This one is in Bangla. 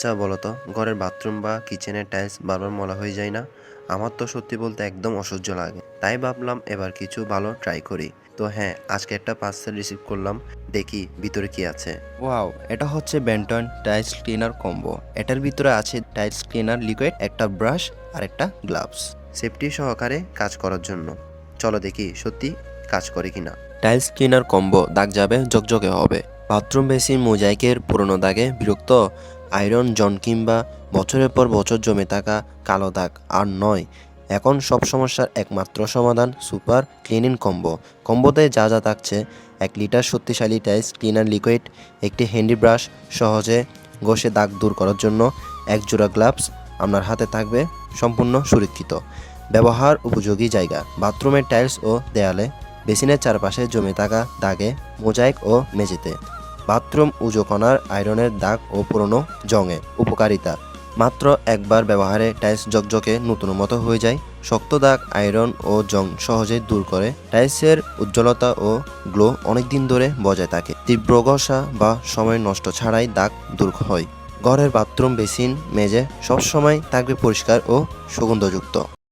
আচ্ছা বলো তো, ঘরের বাথরুম বা কিচেনের টাইলস বারবার ময়লা হয়ে যায় না? আমার তো সত্যি বলতে একদম অসহ্য লাগে। তাই ভাবলাম এবার কিছু ভালো ট্রাই করি। তো হ্যাঁ, আজকে একটা পার্সেল রিসিভ করলাম। দেখি ভিতরে কি আছে। ওয়াও, এটা হচ্ছে বেন্টন টাইলস ক্লিনার কম্বো। এটার ভিতরে আছে টাইলস ক্লিনার লিকুইড, একটা ব্রাশ আর একটা গ্লাভস। সেফটি সহকারে কাজ করার জন্য। চলো দেখি সত্যি কাজ করে কিনা। টাইলস ক্লিনার কম্বো দাগ যাবে, ঝকঝকে হবে। বাথরুম বেসিন মোজাইকের পুরনো দাগে বিরক্ত? আয়রন জন কিংবা বছরের পর বছর জমে থাকা কালো দাগ আর নয়। এখন সব সমস্যার একমাত্র সমাধান সুপার ক্লিনিং কম্বো। কম্বোতে যা যা থাকছে: 1 লিটার শক্তিশালী টাইলস ক্লিনার লিকুইড, একটি হ্যান্ডি ব্রাশ সহজে ঘষে দাগ দূর করার জন্য, এক জোড়া গ্লাভস আপনার হাতে থাকবে সম্পূর্ণ সুরক্ষিত। ব্যবহার উপযোগী জায়গা: বাথরুমের টাইলস ও দেয়ালে, বেসিনের চারপাশে জমে থাকা দাগে, মোজাইক ও মেঝেতে। বাথরুম উজোকণার আয়রনের দাগ ও পুরনো জংয়ে। উপকারিতা: মাত্র একবার ব্যবহারে টাইলস ঝকঝকে নতুনের মতো হয়ে যায়। শক্ত দাগ, আয়রন ও জং সহজে দূর করে। টাইলসের উজ্জ্বলতা ও গ্লো অনেকদিন ধরে বজায় থাকে। তীব্র ঘষা বা সময় নষ্ট ছাড়াই দাগ দূর হয়। ঘরের বাথরুম বেসিন মেঝে সবসময় থাকবে পরিষ্কার ও সুগন্ধযুক্ত।